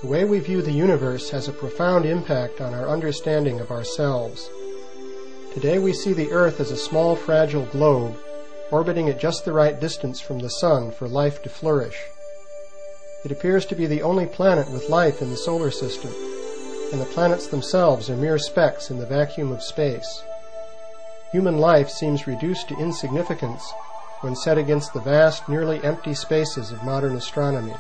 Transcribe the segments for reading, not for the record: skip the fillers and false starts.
The way we view the universe has a profound impact on our understanding of ourselves. Today we see the Earth as a small, fragile globe, orbiting at just the right distance from the Sun for life to flourish. It appears to be the only planet with life in the solar system, and the planets themselves are mere specks in the vacuum of space. Human life seems reduced to insignificance when set against the vast, nearly empty spaces of modern astronomy.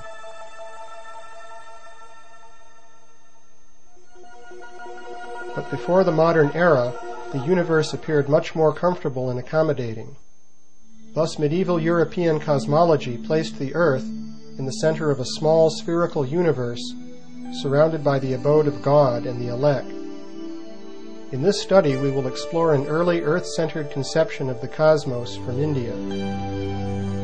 But before the modern era, the universe appeared much more comfortable and accommodating. Thus, medieval European cosmology placed the Earth in the center of a small spherical universe surrounded by the abode of God and the elect. In this study, we will explore an early Earth-centered conception of the cosmos from India.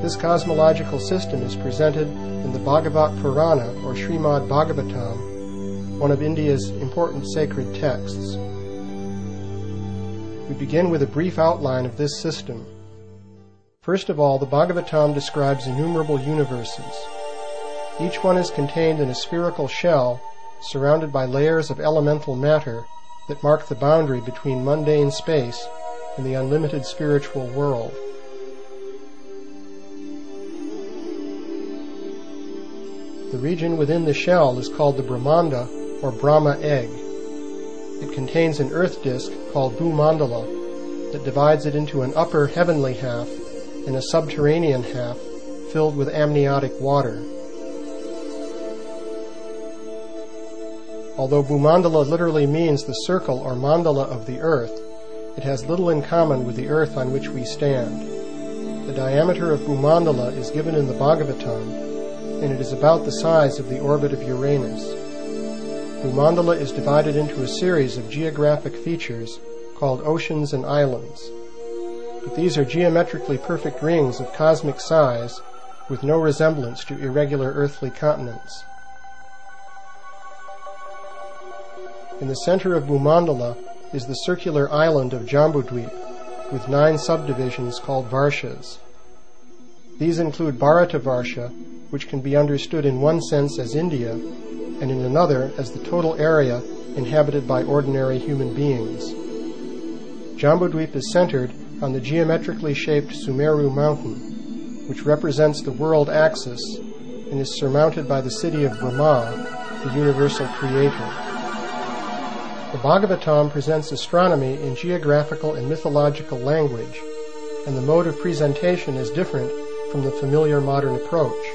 This cosmological system is presented in the Bhagavat Purana, or Srimad Bhagavatam, one of India's important sacred texts. We begin with a brief outline of this system. First of all, the Bhagavatam describes innumerable universes. Each one is contained in a spherical shell surrounded by layers of elemental matter that mark the boundary between mundane space and the unlimited spiritual world. The region within the shell is called the Brahmanda, or Brahma egg. It contains an earth disk called Bhumandala that divides it into an upper heavenly half and a subterranean half filled with amniotic water. Although Bhumandala literally means the circle or mandala of the earth, it has little in common with the earth on which we stand. The diameter of Bhumandala is given in the Bhagavatam, and it is about the size of the orbit of Uranus. Bhumandala is divided into a series of geographic features called oceans and islands. But these are geometrically perfect rings of cosmic size with no resemblance to irregular earthly continents. In the center of Bhumandala is the circular island of Jambudvip, with 9 subdivisions called Varshas. These include Bharatavarsha, which can be understood in one sense as India, and in another as the total area inhabited by ordinary human beings. Jambudvip is centered on the geometrically shaped Sumeru mountain, which represents the world axis and is surmounted by the city of Brahma, the universal creator. The Bhagavatam presents astronomy in geographical and mythological language, and the mode of presentation is different from the familiar modern approach.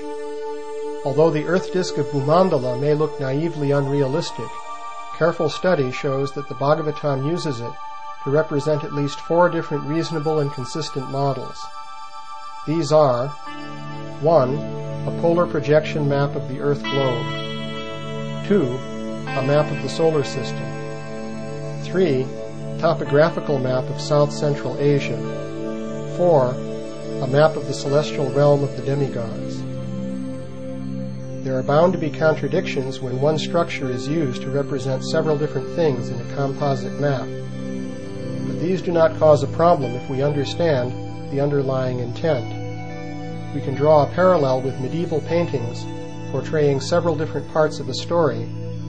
Although the earth disk of Bhumandala may look naively unrealistic, careful study shows that the Bhagavatam uses it to represent at least 4 different reasonable and consistent models. These are: 1. A polar projection map of the Earth globe. 2. A map of the solar system. 3. Topographical map of South-Central Asia. 4. A map of the celestial realm of the demigods. There are bound to be contradictions when one structure is used to represent several different things in a composite map. But these do not cause a problem if we understand the underlying intent. We can draw a parallel with medieval paintings portraying several different parts of a story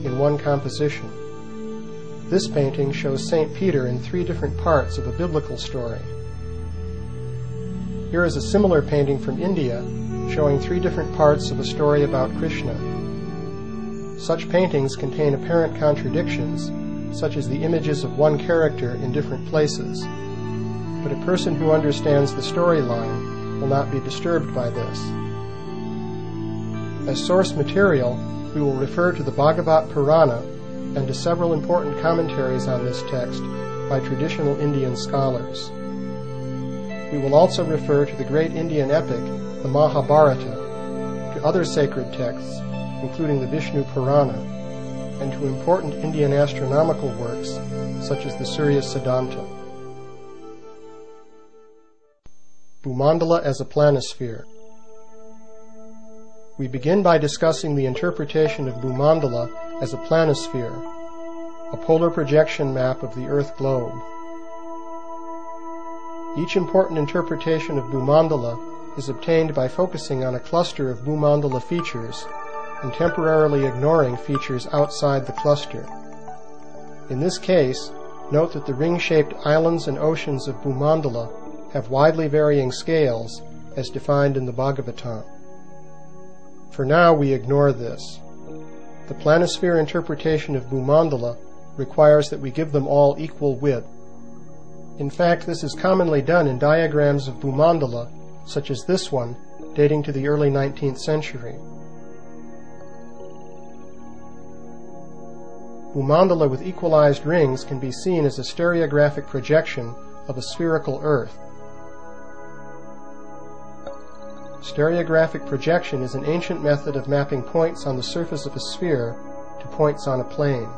in one composition. This painting shows St. Peter in 3 different parts of a biblical story. Here is a similar painting from India showing 3 different parts of a story about Krishna. Such paintings contain apparent contradictions, such as the images of one character in different places. But a person who understands the storyline will not be disturbed by this. As source material, we will refer to the Bhagavat Purana and to several important commentaries on this text by traditional Indian scholars. We will also refer to the great Indian epic, the Mahabharata, to other sacred texts, including the Vishnu Purana, and to important Indian astronomical works, such as the Surya Siddhanta. Bhumandala as a planisphere. We begin by discussing the interpretation of Bhumandala as a planisphere, a polar projection map of the Earth globe. Each important interpretation of Bhumandala is obtained by focusing on a cluster of Bhumandala features and temporarily ignoring features outside the cluster. In this case, note that the ring-shaped islands and oceans of Bhumandala have widely varying scales as defined in the Bhagavatam. For now, we ignore this. The planisphere interpretation of Bhumandala requires that we give them all equal width. In fact, this is commonly done in diagrams of Bhumandala, such as this one, dating to the early 19th century. Bhumandala with equalized rings can be seen as a stereographic projection of a spherical Earth. Stereographic projection is an ancient method of mapping points on the surface of a sphere to points on a plane.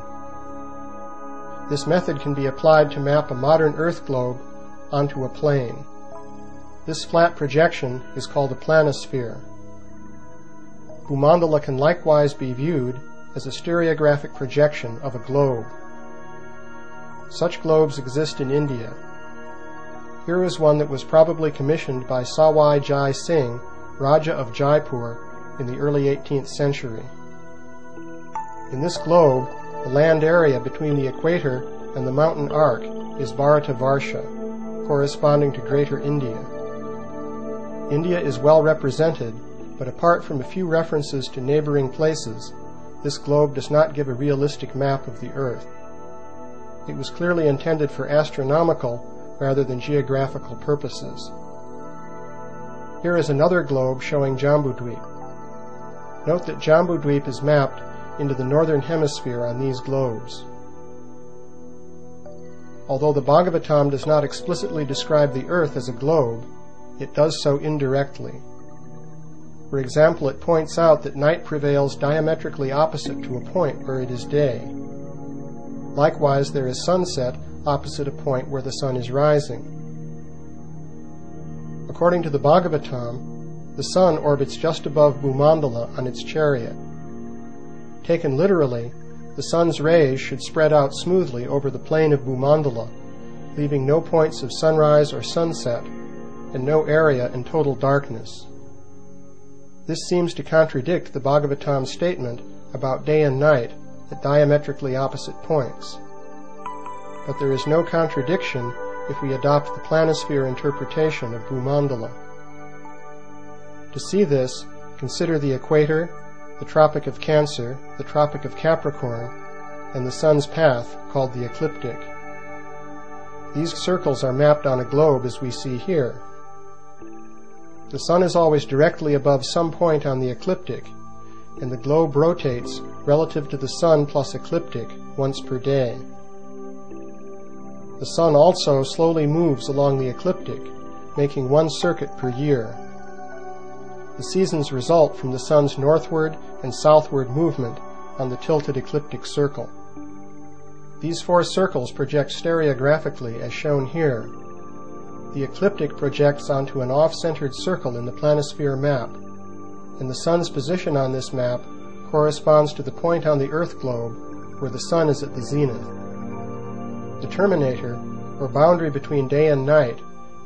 This method can be applied to map a modern Earth globe onto a plane. This flat projection is called a planisphere. Bhumandala can likewise be viewed as a stereographic projection of a globe. Such globes exist in India. Here is one that was probably commissioned by Sawai Jai Singh, Raja of Jaipur, in the early 18th century. In this globe, the land area between the equator and the mountain arc is Bharatavarsha, corresponding to Greater India. India is well represented, but apart from a few references to neighboring places, this globe does not give a realistic map of the Earth. It was clearly intended for astronomical rather than geographical purposes. Here is another globe showing Jambudweep. Note that Jambudweep is mapped into the northern hemisphere on these globes. Although the Bhagavatam does not explicitly describe the Earth as a globe, it does so indirectly. For example, it points out that night prevails diametrically opposite to a point where it is day. Likewise, there is sunset opposite a point where the sun is rising. According to the Bhagavatam, the sun orbits just above Bhumandala on its chariot. Taken literally, the sun's rays should spread out smoothly over the plane of Bhumandala, leaving no points of sunrise or sunset, and no area in total darkness. This seems to contradict the Bhagavatam statement about day and night at diametrically opposite points. But there is no contradiction if we adopt the planisphere interpretation of Bhumandala. To see this, consider the equator, the Tropic of Cancer, the Tropic of Capricorn, and the sun's path called the ecliptic. These circles are mapped on a globe as we see here. The sun is always directly above some point on the ecliptic, and the globe rotates relative to the sun plus ecliptic once per day. The sun also slowly moves along the ecliptic, making one circuit per year. The seasons result from the sun's northward and southward movement on the tilted ecliptic circle. These four circles project stereographically as shown here. The ecliptic projects onto an off-centered circle in the planisphere map, and the sun's position on this map corresponds to the point on the Earth globe where the sun is at the zenith. The terminator, or boundary between day and night,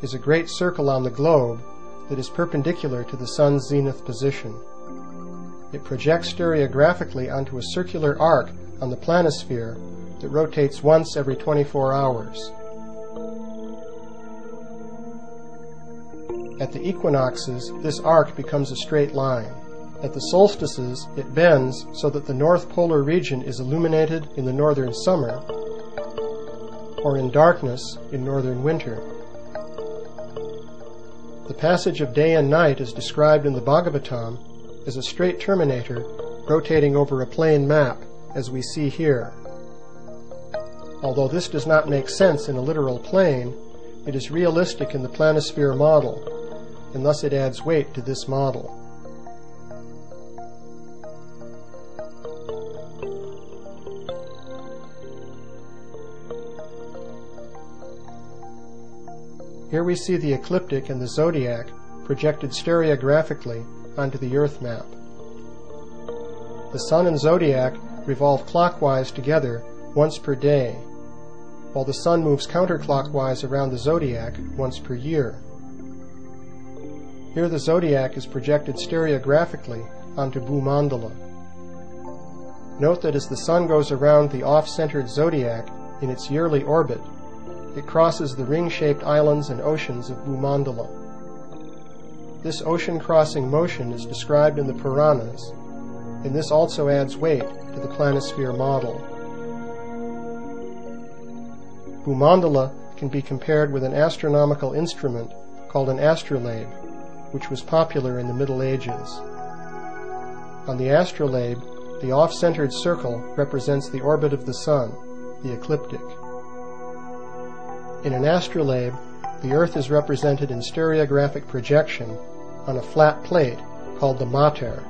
is a great circle on the globe that is perpendicular to the sun's zenith position. It projects stereographically onto a circular arc on the planisphere that rotates once every 24 hours. At the equinoxes, this arc becomes a straight line. At the solstices, it bends so that the north polar region is illuminated in the northern summer, or in darkness in northern winter. The passage of day and night is described in the Bhagavatam as a straight terminator rotating over a plane map, as we see here. Although this does not make sense in a literal plane, it is realistic in the planisphere model, and thus it adds weight to this model. Here we see the ecliptic and the zodiac projected stereographically onto the Earth map. The sun and zodiac revolve clockwise together once per day, while the sun moves counterclockwise around the zodiac once per year. Here the zodiac is projected stereographically onto Bhumandala. Note that as the Sun goes around the off-centered zodiac in its yearly orbit, it crosses the ring-shaped islands and oceans of Bhumandala. This ocean-crossing motion is described in the Puranas, and this also adds weight to the planisphere model. Bhumandala can be compared with an astronomical instrument called an astrolabe, which was popular in the Middle Ages. On the astrolabe, the off-centered circle represents the orbit of the Sun, the ecliptic. In an astrolabe, the Earth is represented in stereographic projection on a flat plate called the mater.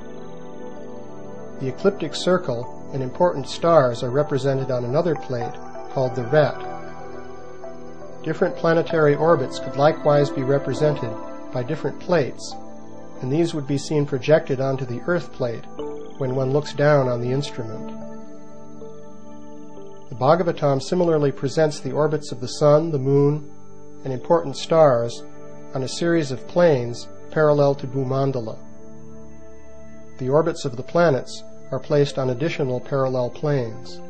The ecliptic circle and important stars are represented on another plate called the ret. Different planetary orbits could likewise be represented by different plates, and these would be seen projected onto the Earth plate when one looks down on the instrument. The Bhagavatam similarly presents the orbits of the Sun, the Moon, and important stars on a series of planes parallel to Bhumandala. The orbits of the planets are placed on additional parallel planes.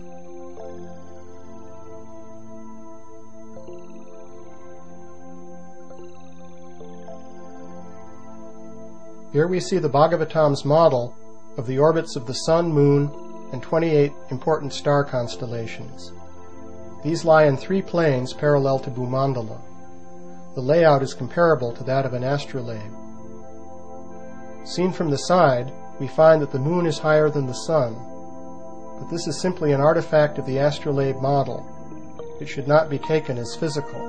Here we see the Bhagavatam's model of the orbits of the Sun, Moon, and 28 important star constellations. These lie in 3 planes parallel to Bhumandala. The layout is comparable to that of an astrolabe. Seen from the side, we find that the Moon is higher than the Sun, but this is simply an artifact of the astrolabe model. It should not be taken as physical.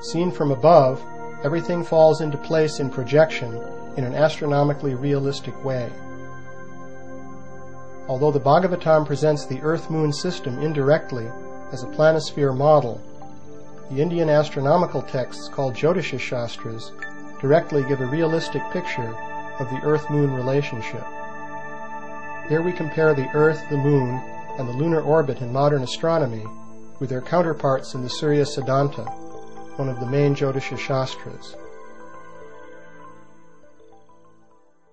Seen from above, everything falls into place in projection in an astronomically realistic way. Although the Bhagavatam presents the Earth-Moon system indirectly as a planisphere model, the Indian astronomical texts called Jyotisha Shastras directly give a realistic picture of the Earth-Moon relationship. Here we compare the Earth, the Moon, and the lunar orbit in modern astronomy with their counterparts in the Surya Siddhanta, one of the main Jyotisha Shastras.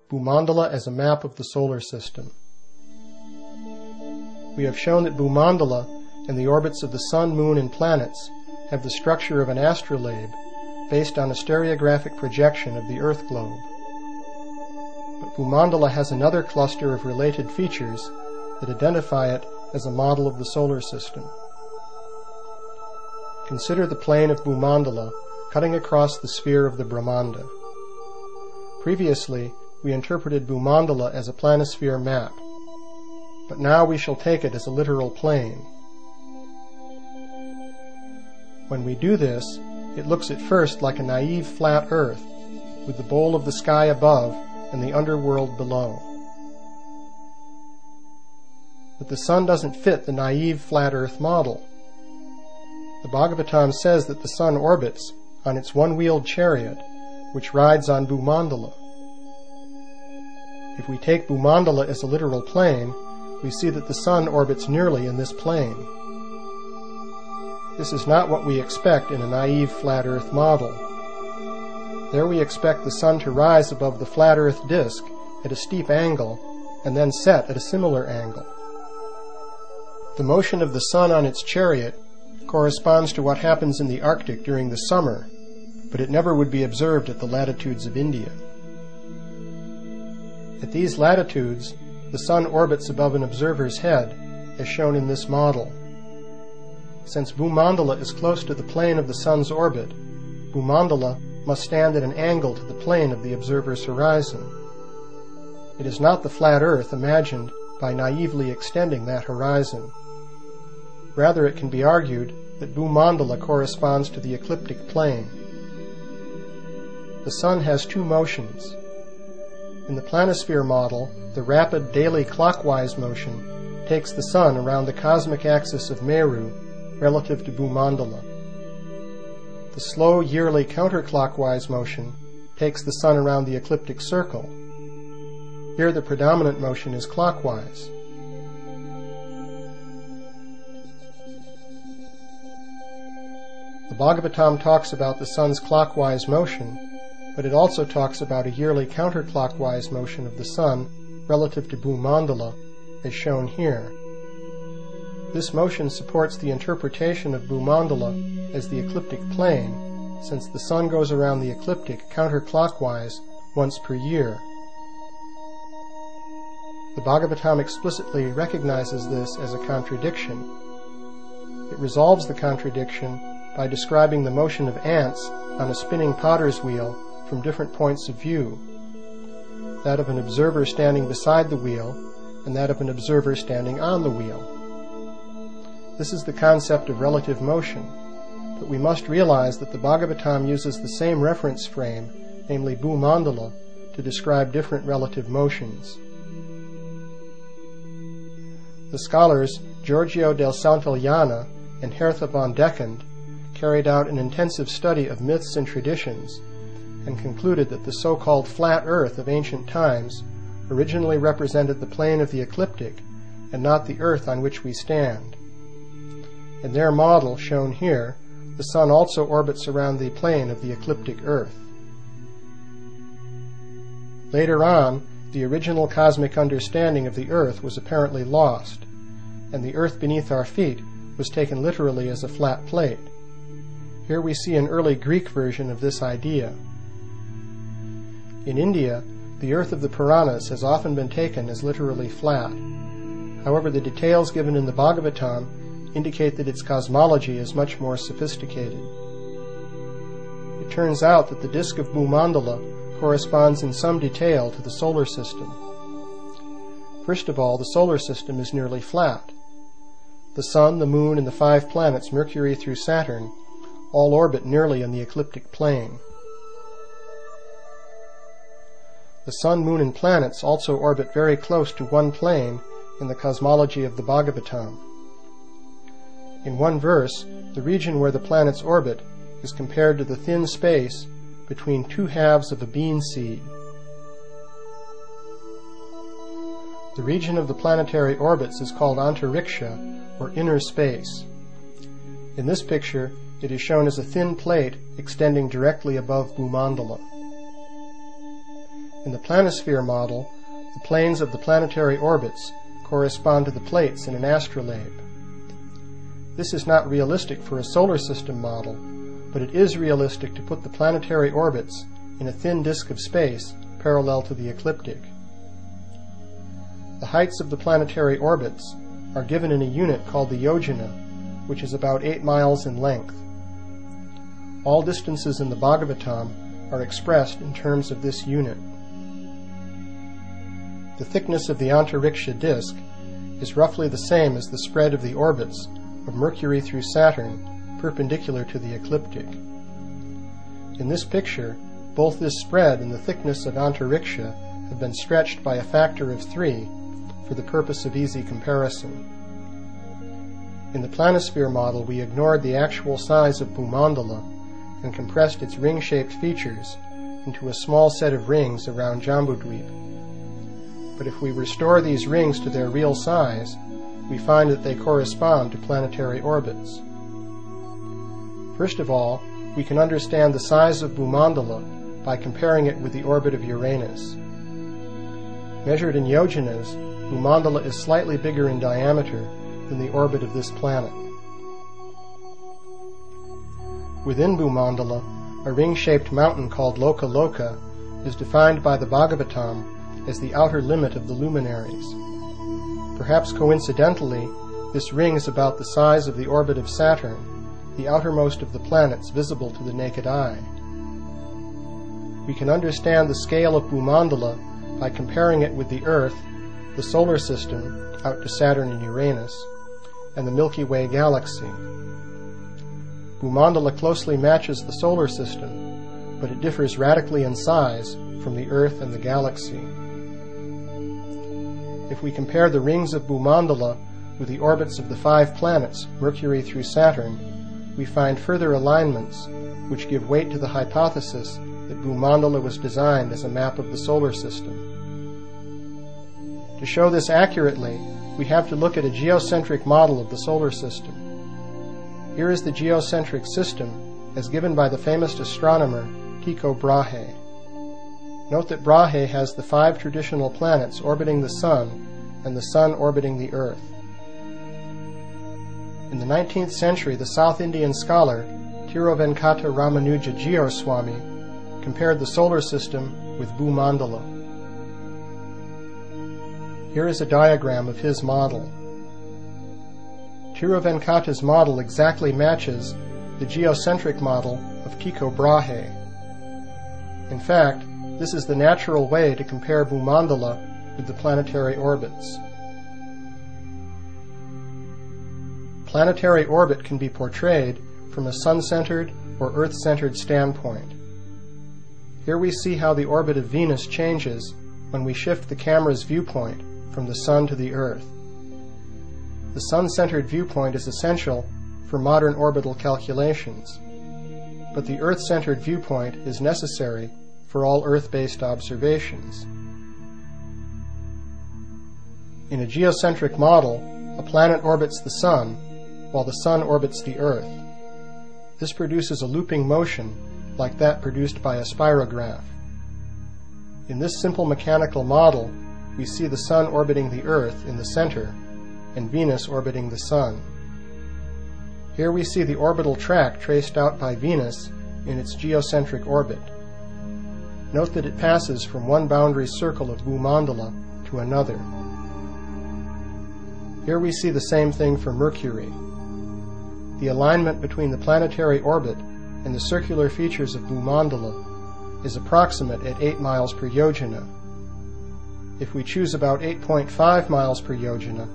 Bhumandala as a map of the solar system. We have shown that Bhumandala and the orbits of the Sun, Moon, and planets have the structure of an astrolabe based on a stereographic projection of the Earth globe. But Bhumandala has another cluster of related features that identify it as a model of the solar system. Consider the plane of Bhumandala cutting across the sphere of the Brahmanda. Previously, we interpreted Bhumandala as a planisphere map, but now we shall take it as a literal plane. When we do this, it looks at first like a naive flat Earth, with the bowl of the sky above and the underworld below. But the Sun doesn't fit the naive flat Earth model. The Bhagavatam says that the Sun orbits on its one-wheeled chariot, which rides on Bhumandala. If we take Bhumandala as a literal plane, we see that the Sun orbits nearly in this plane. This is not what we expect in a naive flat Earth model. There we expect the Sun to rise above the flat Earth disk at a steep angle and then set at a similar angle. The motion of the Sun on its chariot corresponds to what happens in the Arctic during the summer, but it never would be observed at the latitudes of India. At these latitudes, the Sun orbits above an observer's head, as shown in this model. Since Bhumandala is close to the plane of the Sun's orbit, Bhumandala must stand at an angle to the plane of the observer's horizon. It is not the flat Earth imagined by naively extending that horizon. Rather, it can be argued that Bhumandala corresponds to the ecliptic plane. The Sun has 2 motions. In the planisphere model, the rapid daily clockwise motion takes the Sun around the cosmic axis of Meru relative to Bhumandala. The slow yearly counterclockwise motion takes the Sun around the ecliptic circle. Here the predominant motion is clockwise. The Bhagavatam talks about the Sun's clockwise motion, but it also talks about a yearly counterclockwise motion of the Sun relative to Bhumandala, as shown here. This motion supports the interpretation of Bhumandala as the ecliptic plane, since the sun goes around the ecliptic counterclockwise once per year. The Bhagavatam explicitly recognizes this as a contradiction. It resolves the contradiction by describing the motion of ants on a spinning potter's wheel from different points of view, that of an observer standing beside the wheel and that of an observer standing on the wheel. This is the concept of relative motion, but we must realize that the Bhagavatam uses the same reference frame, namely Bhumandala, to describe different relative motions. The scholars Giorgio del Santillana and Hertha von Dekend carried out an intensive study of myths and traditions and concluded that the so-called flat earth of ancient times originally represented the plane of the ecliptic and not the earth on which we stand. In their model, shown here, the sun also orbits around the plane of the ecliptic earth. Later on, the original cosmic understanding of the earth was apparently lost, and the earth beneath our feet was taken literally as a flat plate. Here we see an early Greek version of this idea. In India, the earth of the Puranas has often been taken as literally flat. However, the details given in the Bhagavatam indicate that its cosmology is much more sophisticated. It turns out that the disk of Bhumandala corresponds in some detail to the solar system. First of all, the solar system is nearly flat. The Sun, the Moon, and the 5 planets, Mercury through Saturn, all orbit nearly in the ecliptic plane. The Sun, Moon, and planets also orbit very close to one plane in the cosmology of the Bhagavatam. In one verse, the region where the planets orbit is compared to the thin space between 2 halves of a bean seed. The region of the planetary orbits is called Antariksha, or inner space. In this picture, it is shown as a thin plate extending directly above Bhumandala. In the planisphere model, the planes of the planetary orbits correspond to the plates in an astrolabe. This is not realistic for a solar system model, but it is realistic to put the planetary orbits in a thin disk of space parallel to the ecliptic. The heights of the planetary orbits are given in a unit called the yojana, which is about 8 miles in length. All distances in the Bhagavatam are expressed in terms of this unit. The thickness of the Antariksha disk is roughly the same as the spread of the orbits of Mercury through Saturn perpendicular to the ecliptic. In this picture, both this spread and the thickness of Antariksha have been stretched by a factor of 3 for the purpose of easy comparison. In the planisphere model, we ignored the actual size of Bhumandala and compressed its ring-shaped features into a small set of rings around Jambudvip. But if we restore these rings to their real size, we find that they correspond to planetary orbits. First of all, we can understand the size of Bhumandala by comparing it with the orbit of Uranus. Measured in yojanas, Bhumandala is slightly bigger in diameter than the orbit of this planet. Within Bhumandala, a ring-shaped mountain called Loka is defined by the Bhagavatam as the outer limit of the luminaries. Perhaps coincidentally, this ring is about the size of the orbit of Saturn, the outermost of the planets visible to the naked eye. We can understand the scale of Bhumandala by comparing it with the Earth, the solar system out to Saturn and Uranus, and the Milky Way galaxy. Bhumandala closely matches the solar system, but it differs radically in size from the Earth and the galaxy. If we compare the rings of Bhumandala with the orbits of the 5 planets, Mercury through Saturn, we find further alignments which give weight to the hypothesis that Bhumandala was designed as a map of the solar system. To show this accurately, we have to look at a geocentric model of the solar system. Here is the geocentric system as given by the famous astronomer Tycho Brahe. Note that Brahe has the 5 traditional planets orbiting the Sun and the Sun orbiting the Earth. In the 19th century, the South Indian scholar Tiruvenkata Ramanuja Geoswami compared the solar system with Bhumandala. Here is a diagram of his model. Tiruvenkata's model exactly matches the geocentric model of Tycho Brahe. In fact, this is the natural way to compare Bhumandala with the planetary orbits. Planetary orbit can be portrayed from a sun-centered or earth-centered standpoint. Here we see how the orbit of Venus changes when we shift the camera's viewpoint from the Sun to the Earth. The sun-centered viewpoint is essential for modern orbital calculations, but the Earth-centered viewpoint is necessary for all Earth-based observations. In a geocentric model, a planet orbits the Sun, while the Sun orbits the Earth. This produces a looping motion like that produced by a spirograph. In this simple mechanical model, we see the Sun orbiting the Earth in the center and Venus orbiting the Sun. Here we see the orbital track traced out by Venus in its geocentric orbit. Note that it passes from one boundary circle of Bhumandala to another. Here we see the same thing for Mercury. The alignment between the planetary orbit and the circular features of Bhumandala is approximate at 8 miles per yojana. If we choose about 8.5 miles per yojana,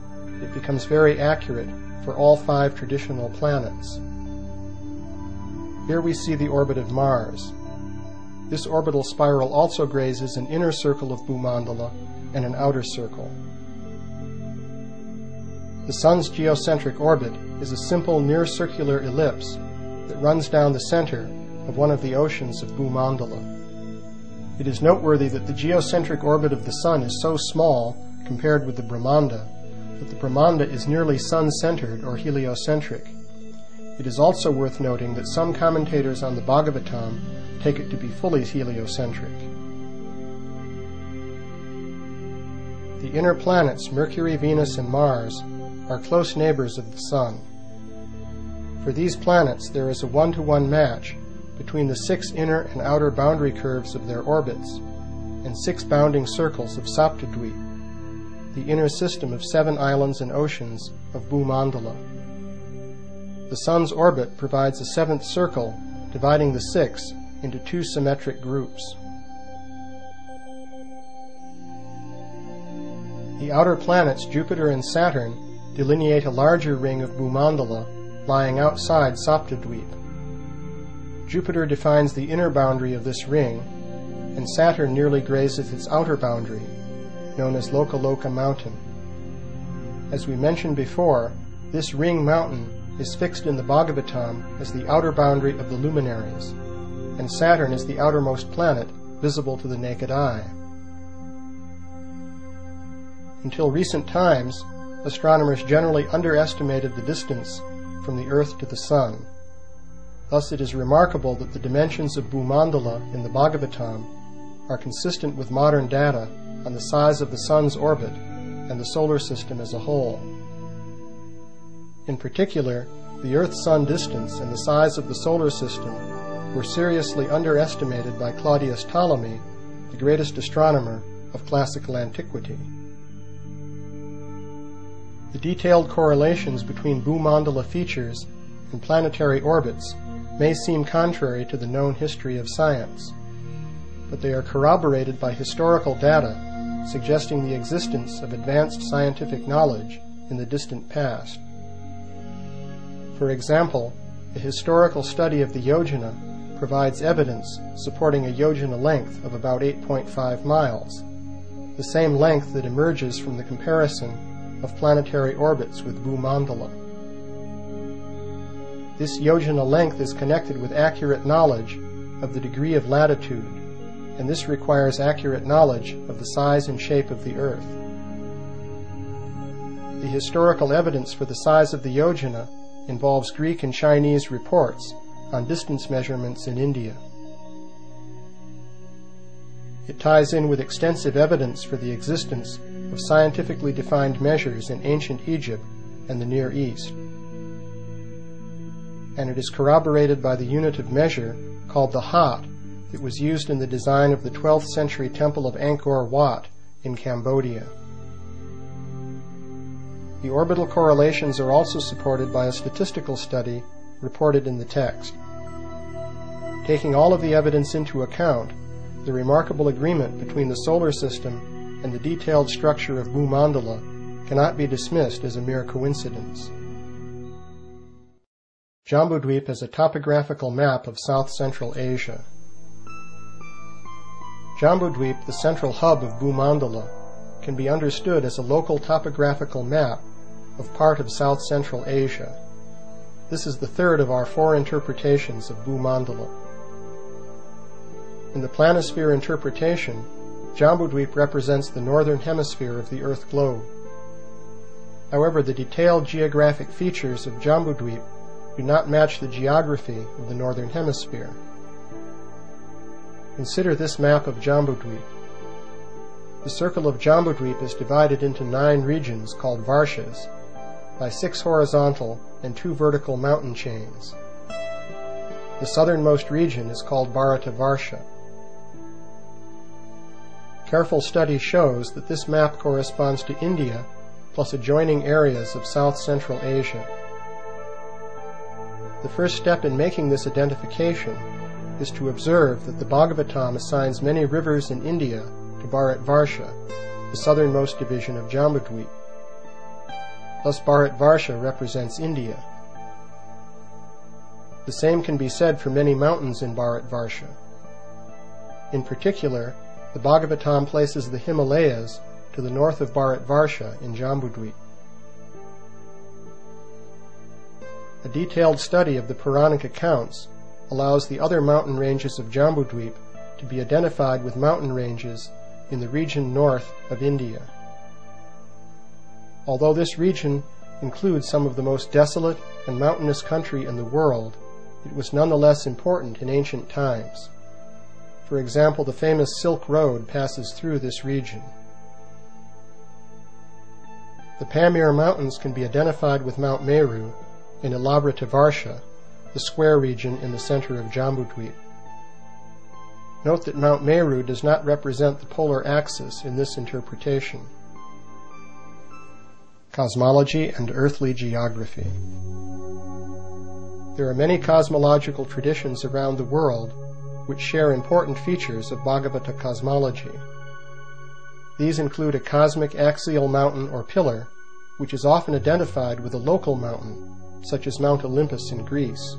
it becomes very accurate for all 5 traditional planets. Here we see the orbit of Mars. This orbital spiral also grazes an inner circle of Bhumandala and an outer circle. The Sun's geocentric orbit is a simple near-circular ellipse that runs down the center of one of the oceans of Bhumandala. It is noteworthy that the geocentric orbit of the Sun is so small compared with the Brahmanda that the Brahmanda is nearly sun-centered or heliocentric. It is also worth noting that some commentators on the Bhagavatam take it to be fully heliocentric. The inner planets, Mercury, Venus, and Mars, are close neighbors of the Sun. For these planets, there is a 1-to-1 match between the 6 inner and outer boundary curves of their orbits and 6 bounding circles of Saptadweep, the inner system of 7 islands and oceans of Bhumandala. The Sun's orbit provides a 7th circle, dividing the 6 into 2 symmetric groups. The outer planets Jupiter and Saturn delineate a larger ring of Bhumandala lying outside Saptadweep. Jupiter defines the inner boundary of this ring, and Saturn nearly grazes its outer boundary, known as Lokaloka Mountain. As we mentioned before, this ring mountain is fixed in the Bhagavatam as the outer boundary of the luminaries, and Saturn is the outermost planet visible to the naked eye. Until recent times, astronomers generally underestimated the distance from the Earth to the Sun. Thus it is remarkable that the dimensions of Bhumandala in the Bhagavatam are consistent with modern data on the size of the Sun's orbit and the solar system as a whole. In particular, the Earth-Sun distance and the size of the solar system were seriously underestimated by Claudius Ptolemy, the greatest astronomer of classical antiquity. The detailed correlations between Bhumandala features and planetary orbits may seem contrary to the known history of science, but they are corroborated by historical data suggesting the existence of advanced scientific knowledge in the distant past. For example, a historical study of the yojana provides evidence supporting a yojana length of about 8.5 miles, the same length that emerges from the comparison of planetary orbits with Bhumandala. This yojana length is connected with accurate knowledge of the degree of latitude, and this requires accurate knowledge of the size and shape of the Earth. The historical evidence for the size of the yojana involves Greek and Chinese reports on distance measurements in India. It ties in with extensive evidence for the existence of scientifically defined measures in ancient Egypt and the Near East. And it is corroborated by the unit of measure called the hat that was used in the design of the 12th century temple of Angkor Wat in Cambodia. The orbital correlations are also supported by a statistical study reported in the text. Taking all of the evidence into account, the remarkable agreement between the solar system and the detailed structure of Bhumandala cannot be dismissed as a mere coincidence. Jambudweep is a topographical map of South-Central Asia. Jambudweep, the central hub of Bhumandala, can be understood as a local topographical map of part of South-Central Asia. This is the third of our 4 interpretations of Bhumandala. In the planisphere interpretation, Jambudweep represents the northern hemisphere of the Earth globe. However, the detailed geographic features of Jambudweep do not match the geography of the northern hemisphere. Consider this map of Jambudweep. The circle of Jambudweep is divided into 9 regions called varshas by 6 horizontal and 2 vertical mountain chains. The southernmost region is called Bharata Varsha. Careful study shows that this map corresponds to India plus adjoining areas of South-Central Asia. The first step in making this identification is to observe that the Bhagavatam assigns many rivers in India to Bharat Varsha, the southernmost division of Jambudweep. Thus Bharat Varsha represents India. The same can be said for many mountains in Bharat Varsha. In particular, the Bhagavatam places the Himalayas to the north of Bharat Varsha in Jambudweep. A detailed study of the Puranic accounts allows the other mountain ranges of Jambudweep to be identified with mountain ranges in the region north of India. Although this region includes some of the most desolate and mountainous country in the world, it was nonetheless important in ancient times. For example, the famous Silk Road passes through this region. The Pamir Mountains can be identified with Mount Meru in Ilavrita Varsha, the square region in the center of Jambudweep. Note that Mount Meru does not represent the polar axis in this interpretation. Cosmology and earthly geography. There are many cosmological traditions around the world which share important features of Bhagavata cosmology. These include a cosmic axial mountain or pillar, which is often identified with a local mountain, such as Mount Olympus in Greece.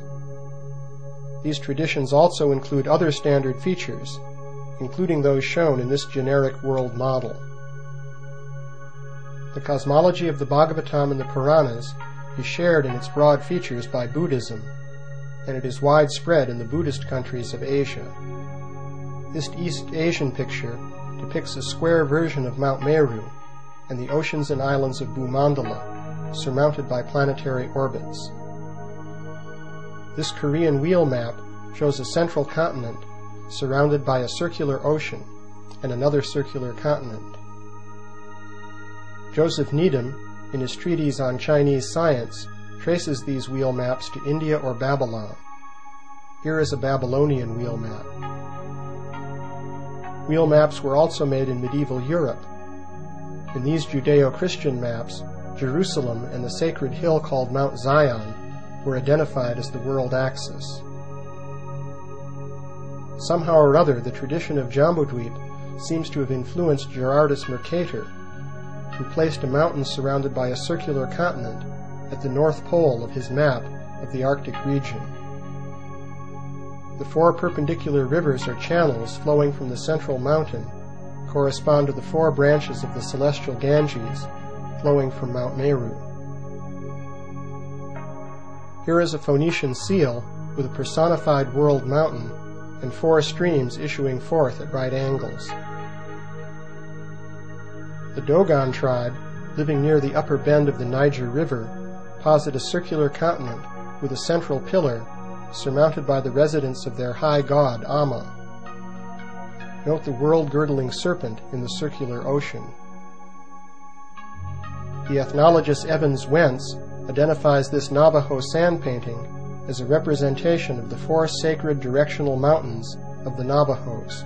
These traditions also include other standard features, including those shown in this generic world model. The cosmology of the Bhagavatam and the Puranas is shared in its broad features by Buddhism, and it is widespread in the Buddhist countries of Asia. This East Asian picture depicts a square version of Mount Meru and the oceans and islands of Bhumandala, surmounted by planetary orbits. This Korean wheel map shows a central continent surrounded by a circular ocean and another circular continent. Joseph Needham, in his treatise on Chinese science, traces these wheel maps to India or Babylon. Here is a Babylonian wheel map. Wheel maps were also made in medieval Europe. In these Judeo-Christian maps, Jerusalem and the sacred hill called Mount Zion were identified as the world axis. Somehow or other, the tradition of Jambudweep seems to have influenced Gerardus Mercator, who placed a mountain surrounded by a circular continent at the north pole of his map of the Arctic region. The 4 perpendicular rivers or channels flowing from the central mountain correspond to the 4 branches of the celestial Ganges flowing from Mount Meru. Here is a Phoenician seal with a personified world mountain and 4 streams issuing forth at right angles. The Dogon tribe, living near the upper bend of the Niger River, posit a circular continent with a central pillar surmounted by the residence of their high god Amma. Note the world-girdling serpent in the circular ocean. The ethnologist Evans Wentz identifies this Navajo sand painting as a representation of the four sacred directional mountains of the Navajos.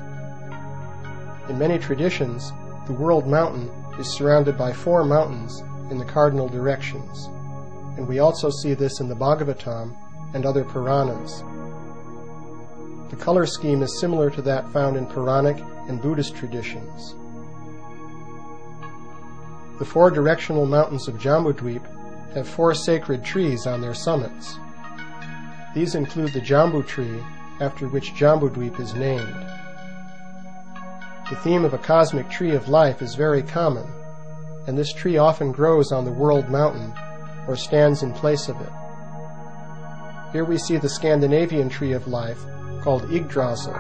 In many traditions, the world mountain is surrounded by four mountains in the cardinal directions, and we also see this in the Bhagavatam and other Puranas. The color scheme is similar to that found in Puranic and Buddhist traditions. The four directional mountains of Jambudweep have four sacred trees on their summits. These include the Jambu tree, after which Jambudweep is named. The theme of a cosmic tree of life is very common, and this tree often grows on the world mountain or stands in place of it. Here we see the Scandinavian tree of life called Yggdrasil.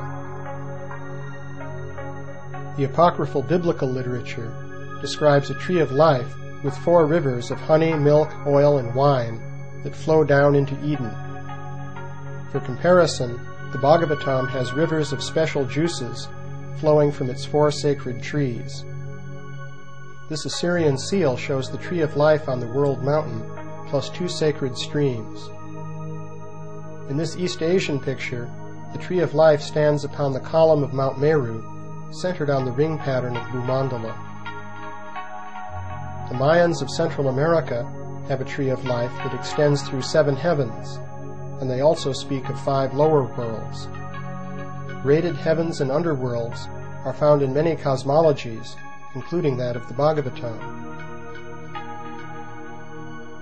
The apocryphal biblical literature describes a tree of life with four rivers of honey, milk, oil, and wine that flow down into Eden. For comparison, the Bhagavatam has rivers of special juices flowing from its four sacred trees. This Assyrian seal shows the tree of life on the world mountain plus two sacred streams. In this East Asian picture, the tree of life stands upon the column of Mount Meru, centered on the ring pattern of Bhumandala. The Mayans of Central America have a tree of life that extends through 7 heavens, and they also speak of 5 lower worlds. Graded heavens and underworlds are found in many cosmologies, including that of the Bhagavatam.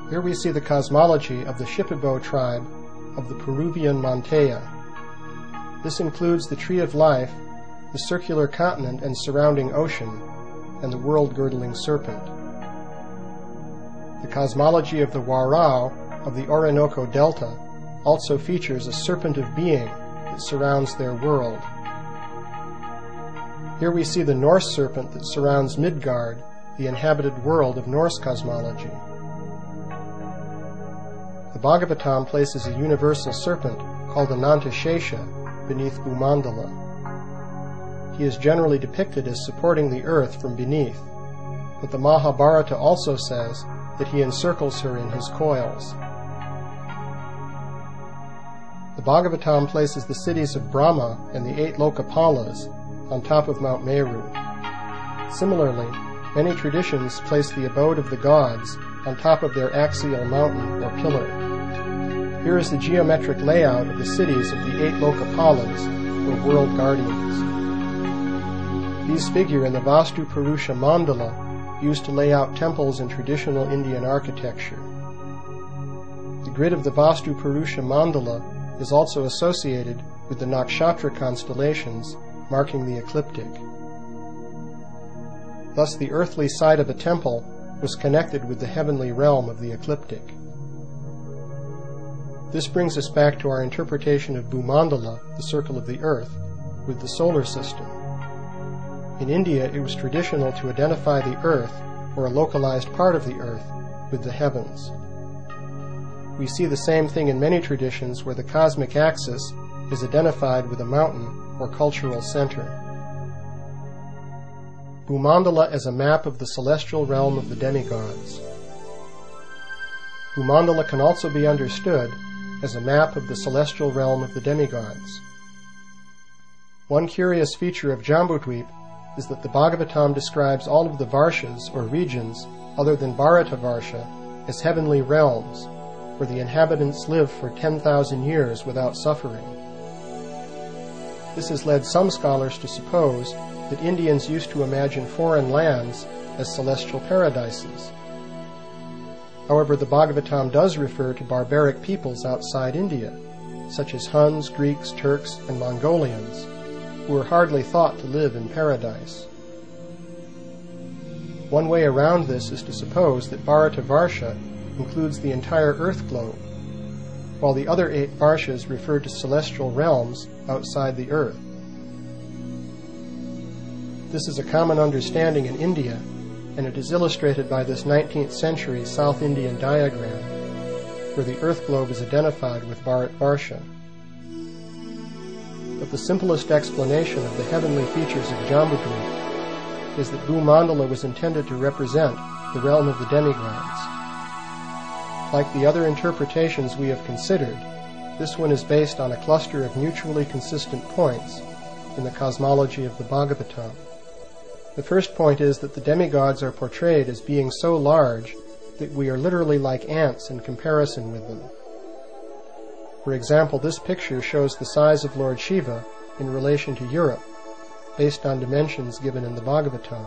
Here we see the cosmology of the Shipibo tribe of the Peruvian Manteya. This includes the tree of life, the circular continent and surrounding ocean, and the world-girdling serpent. The cosmology of the Warao of the Orinoco Delta also features a serpent of being that surrounds their world. Here we see the Norse serpent that surrounds Midgard, the inhabited world of Norse cosmology. The Bhagavatam places a universal serpent called Anantashesha beneath Bhumandala. He is generally depicted as supporting the earth from beneath, but the Mahabharata also says that he encircles her in his coils. The Bhagavatam places the cities of Brahma and the 8 Lokapalas on top of Mount Meru. Similarly, many traditions place the abode of the gods on top of their axial mountain or pillar. Here is the geometric layout of the cities of the 8 Lokapalas, or world guardians. These figure in the Vastu Purusha Mandala used to lay out temples in traditional Indian architecture. The grid of the Vastu Purusha Mandala is also associated with the nakshatra constellations marking the ecliptic. Thus the earthly side of a temple was connected with the heavenly realm of the ecliptic. This brings us back to our interpretation of Bhumandala, the circle of the earth, with the solar system. In India, it was traditional to identify the earth, or a localized part of the earth, with the heavens. We see the same thing in many traditions where the cosmic axis is identified with a mountain or cultural center. Bhumandala as a map of the celestial realm of the demigods. Bhumandala can also be understood as a map of the celestial realm of the demigods. One curious feature of Jambudweep is that the Bhagavatam describes all of the Varshas, or regions, other than Bharatavarsha, as heavenly realms, where the inhabitants live for 10,000 years without suffering. This has led some scholars to suppose that Indians used to imagine foreign lands as celestial paradises. However, the Bhagavatam does refer to barbaric peoples outside India, such as Huns, Greeks, Turks, and Mongolians, who are hardly thought to live in paradise. One way around this is to suppose that Bharatavarsha includes the entire earth globe, while the other 8 Varshas refer to celestial realms outside the earth. This is a common understanding in India, and it is illustrated by this 19th century South Indian diagram, where the earth globe is identified with Bharatvarsha. The but the simplest explanation of the heavenly features of Jambudvip is that Bhumandala was intended to represent the realm of the demigods. Like the other interpretations we have considered, this one is based on a cluster of mutually consistent points in the cosmology of the Bhagavatam. The first point is that the demigods are portrayed as being so large that we are literally like ants in comparison with them. For example, this picture shows the size of Lord Shiva in relation to Europe, based on dimensions given in the Bhagavatam.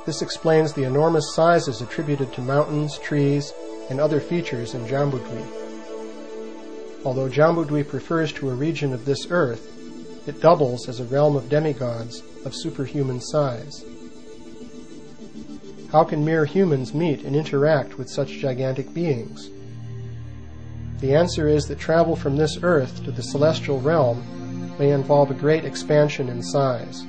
This explains the enormous sizes attributed to mountains, trees, and other features in Jambudvip. Although Jambudvip refers to a region of this earth, it doubles as a realm of demigods of superhuman size. How can mere humans meet and interact with such gigantic beings? The answer is that travel from this earth to the celestial realm may involve a great expansion in size.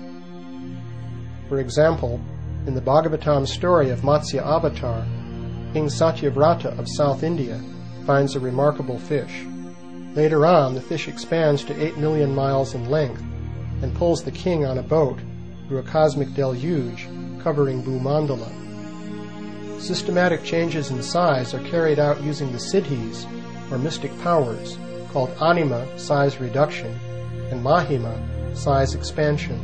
For example, in the Bhagavatam story of Matsya Avatar, King Satyavrata of South India finds a remarkable fish. Later on, the fish expands to 8 million miles in length and pulls the king on a boat through a cosmic deluge covering Bhumandala. Systematic changes in size are carried out using the siddhis, or mystic powers, called anima, size reduction, and mahima, size expansion.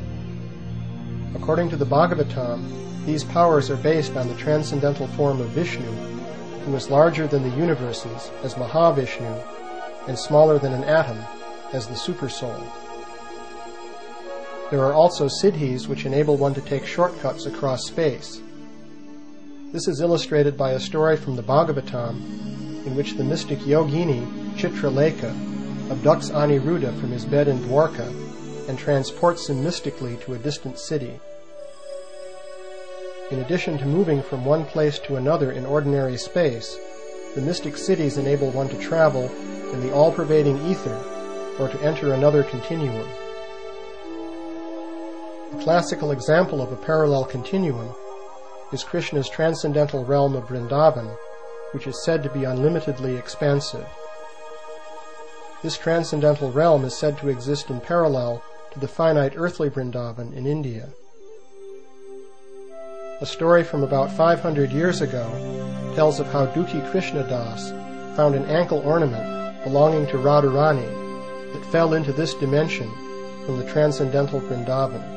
According to the Bhagavatam, these powers are based on the transcendental form of Vishnu, who is larger than the universes as Mahavishnu, and smaller than an atom as the Supersoul. There are also siddhis which enable one to take shortcuts across space. This is illustrated by a story from the Bhagavatam in which the mystic yogini Chitralekha abducts Aniruddha from his bed in Dwarka and transports him mystically to a distant city. In addition to moving from one place to another in ordinary space, the mystic cities enable one to travel in the all-pervading ether or to enter another continuum. The classical example of a parallel continuum is Krishna's transcendental realm of Vrindavan, which is said to be unlimitedly expansive. This transcendental realm is said to exist in parallel to the finite earthly Vrindavan in India. A story from about 500 years ago tells of how Dukhi Krishnadas found an ankle ornament belonging to Radharani that fell into this dimension from the transcendental Vrindavan.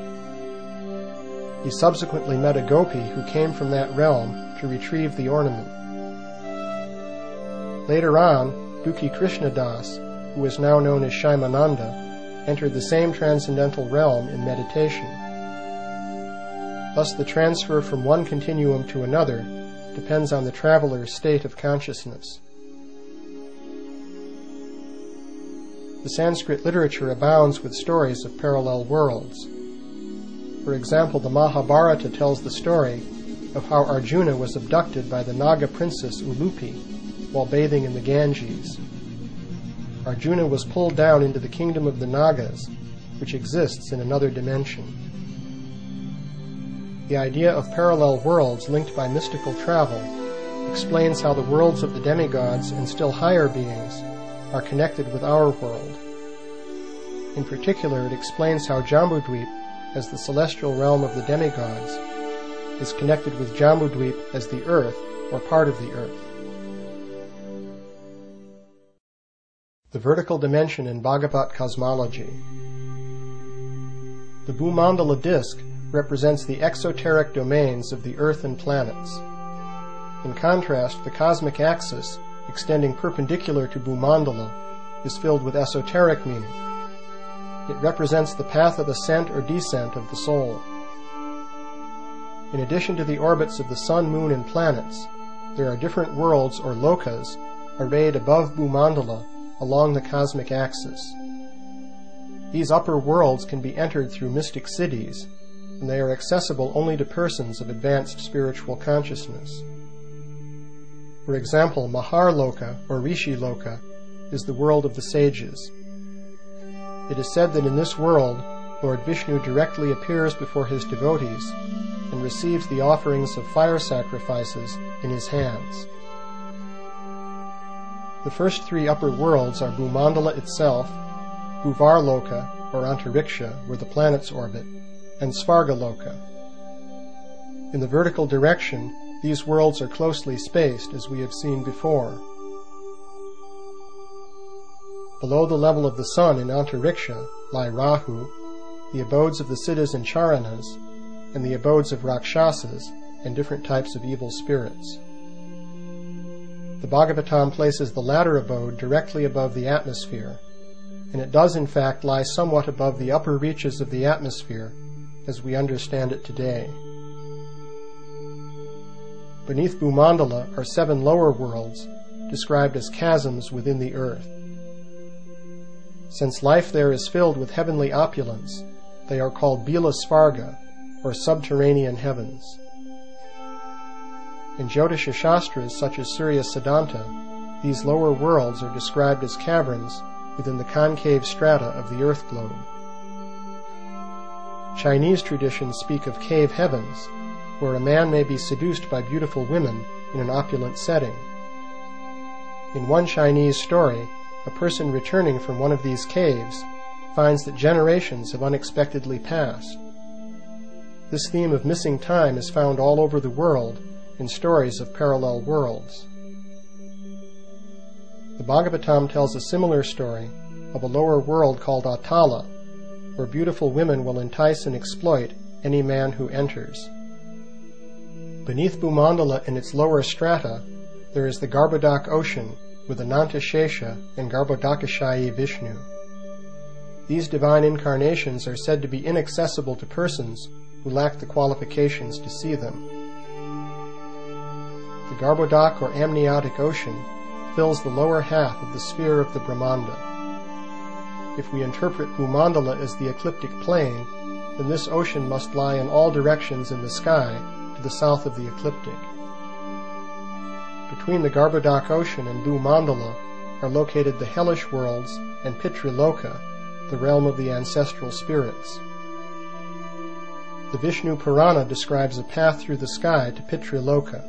He subsequently met a gopi who came from that realm to retrieve the ornament. Later on, Dukhi Krishnadas, who is now known as Shaimananda, entered the same transcendental realm in meditation. Thus the transfer from one continuum to another depends on the traveler's state of consciousness. The Sanskrit literature abounds with stories of parallel worlds. For example, the Mahabharata tells the story of how Arjuna was abducted by the Naga princess Ulupi while bathing in the Ganges. Arjuna was pulled down into the kingdom of the Nagas, which exists in another dimension. The idea of parallel worlds linked by mystical travel explains how the worlds of the demigods and still higher beings are connected with our world. In particular, it explains how Jambudvip, as the celestial realm of the demigods, is connected with Jambudvip as the earth, or part of the earth. The vertical dimension in Bhagavat cosmology. The Bhumandala disk represents the exoteric domains of the earth and planets. In contrast, the cosmic axis, extending perpendicular to Bhumandala, is filled with esoteric meaning. It represents the path of ascent or descent of the soul. In addition to the orbits of the sun, moon, and planets, there are different worlds or lokas arrayed above Bhumandala along the cosmic axis. These upper worlds can be entered through mystic cities, and they are accessible only to persons of advanced spiritual consciousness. For example, Maharloka or Rishi Loka is the world of the sages. It is said that in this world, Lord Vishnu directly appears before his devotees and receives the offerings of fire sacrifices in his hands. The first three upper worlds are Bhumandala itself, Bhuvarloka, or Antariksha, where the planets orbit, and Svargaloka. In the vertical direction, these worlds are closely spaced, as we have seen before. Below the level of the sun in Antariksha lie Rahu, the abodes of the Siddhas and Charanas, and the abodes of Rakshasas and different types of evil spirits. The Bhagavatam places the latter abode directly above the atmosphere, and it does in fact lie somewhat above the upper reaches of the atmosphere as we understand it today. Beneath Bhumandala are 7 lower worlds, described as chasms within the earth. Since life there is filled with heavenly opulence, they are called Bila Svarga, or subterranean heavens. In Jyotisha Shastras such as Surya Siddhanta, these lower worlds are described as caverns within the concave strata of the earth globe. Chinese traditions speak of cave heavens, where a man may be seduced by beautiful women in an opulent setting. In one Chinese story, a person returning from one of these caves finds that generations have unexpectedly passed. This theme of missing time is found all over the world in stories of parallel worlds. The Bhagavatam tells a similar story of a lower world called Atala, where beautiful women will entice and exploit any man who enters. Beneath Bhumandala in its lower strata, there is the Garbhodak ocean with Anantashesha and Garbhodakashayi Vishnu. These divine incarnations are said to be inaccessible to persons who lack the qualifications to see them. The Garbhodak or amniotic ocean fills the lower half of the sphere of the Brahmanda. If we interpret Bhumandala as the ecliptic plane, then this ocean must lie in all directions in the sky to the south of the ecliptic. Between the Garbhodak ocean and Bhumandala are located the hellish worlds and Pitriloka, the realm of the ancestral spirits. The Vishnu Purana describes a path through the sky to Pitriloka.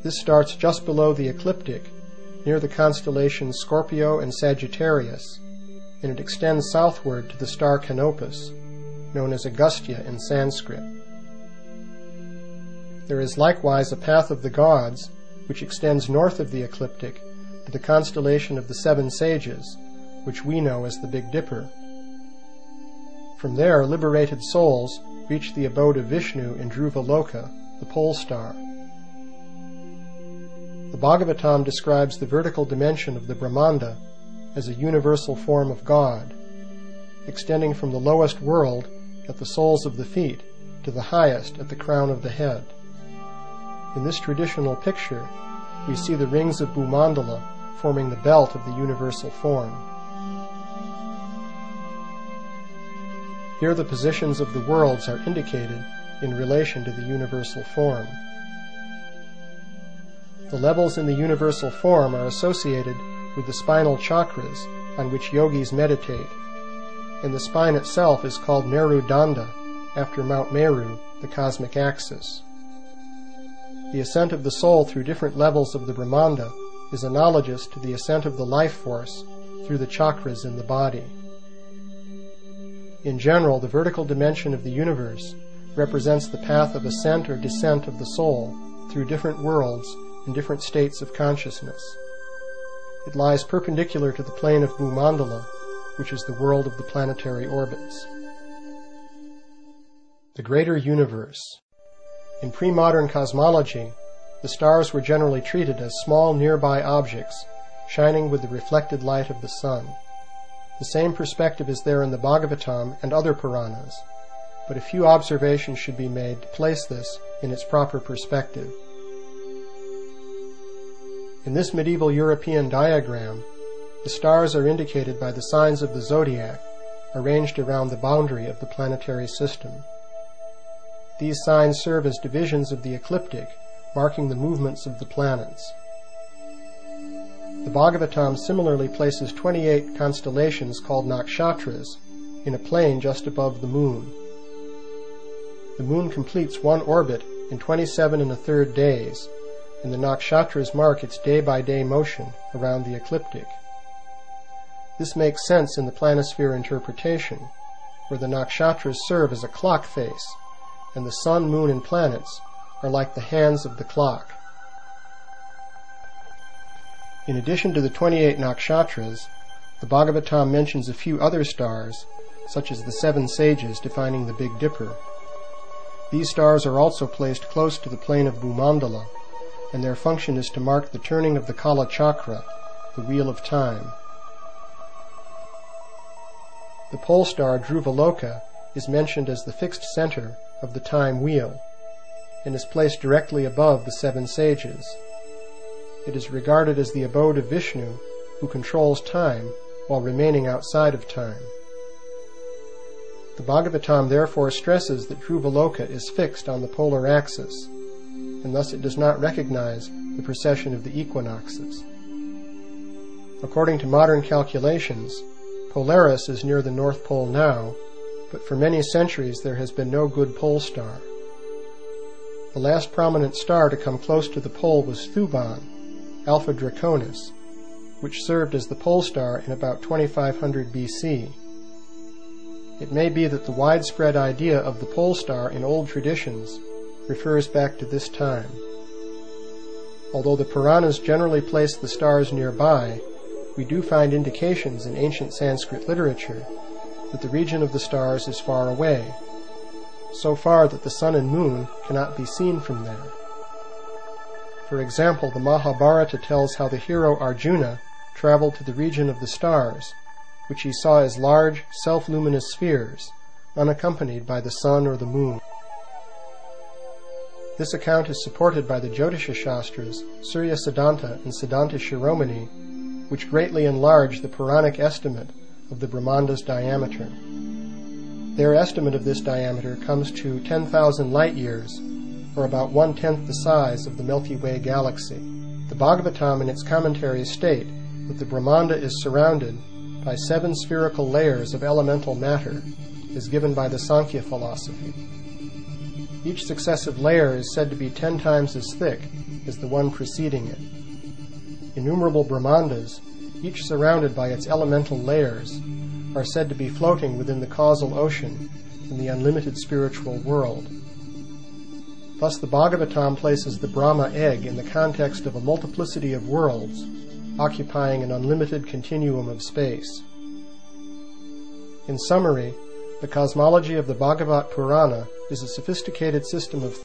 This starts just below the ecliptic, near the constellations Scorpio and Sagittarius, and it extends southward to the star Canopus, known as Agastya in Sanskrit. There is likewise a path of the gods, which extends north of the ecliptic to the constellation of the 7 sages, which we know as the Big Dipper. From there, liberated souls reach the abode of Vishnu in Dhruvaloka, the pole star. The Bhagavatam describes the vertical dimension of the Brahmanda as a universal form of God, extending from the lowest world at the soles of the feet to the highest at the crown of the head. In this traditional picture, we see the rings of Bhumandala forming the belt of the universal form. Here the positions of the worlds are indicated in relation to the universal form. The levels in the universal form are associated with the spinal chakras on which yogis meditate, and the spine itself is called Meru Danda, after Mount Meru, the cosmic axis. The ascent of the soul through different levels of the Brahmanda is analogous to the ascent of the life force through the chakras in the body. In general, the vertical dimension of the universe represents the path of ascent or descent of the soul through different worlds and different states of consciousness. It lies perpendicular to the plane of Bhumandala, which is the world of the planetary orbits. The greater universe. In pre-modern cosmology, the stars were generally treated as small nearby objects, shining with the reflected light of the sun. The same perspective is there in the Bhagavatam and other Puranas, but a few observations should be made to place this in its proper perspective. In this medieval European diagram, the stars are indicated by the signs of the zodiac, arranged around the boundary of the planetary system. These signs serve as divisions of the ecliptic, marking the movements of the planets. The Bhagavatam similarly places 28 constellations called nakshatras in a plane just above the moon. The moon completes one orbit in 27 1/3 days, and the nakshatras mark its day-by-day motion around the ecliptic. This makes sense in the planisphere interpretation, where the nakshatras serve as a clock face, and the sun, moon, and planets are like the hands of the clock. In addition to the 28 nakshatras, the Bhagavatam mentions a few other stars, such as the 7 sages defining the Big Dipper. These stars are also placed close to the plane of Bhumandala, and their function is to mark the turning of the Kala Chakra, the wheel of time. The pole star Dhruvaloka is mentioned as the fixed center of the time wheel, and is placed directly above the 7 sages. It is regarded as the abode of Vishnu, who controls time while remaining outside of time. The Bhagavatam therefore stresses that Dhruvaloka is fixed on the polar axis, and thus it does not recognize the precession of the equinoxes. According to modern calculations, Polaris is near the North Pole now, but for many centuries there has been no good pole star. The last prominent star to come close to the pole was Thuban, Alpha Draconis, which served as the pole star in about 2500 BC. It may be that the widespread idea of the pole star in old traditions refers back to this time. Although the Puranas generally place the stars nearby, we do find indications in ancient Sanskrit literature that the region of the stars is far away, so far that the sun and moon cannot be seen from there. For example, the Mahabharata tells how the hero Arjuna traveled to the region of the stars, which he saw as large, self-luminous spheres, unaccompanied by the sun or the moon. This account is supported by the Jyotisha Shastras, Surya Siddhanta and Siddhanta Shiromani, which greatly enlarge the Puranic estimate of the Brahmanda's diameter. Their estimate of this diameter comes to 10,000 light-years, or about 1/10 the size of the Milky Way galaxy. The Bhagavatam in its commentaries state that the Brahmanda is surrounded by 7 spherical layers of elemental matter, as given by the Sankhya philosophy. Each successive layer is said to be 10 times as thick as the one preceding it. Innumerable Brahmandas, each surrounded by its elemental layers, are said to be floating within the causal ocean in the unlimited spiritual world. Thus the Bhagavatam places the Brahma egg in the context of a multiplicity of worlds, occupying an unlimited continuum of space. In summary, the cosmology of the Bhagavat Purana is a sophisticated system of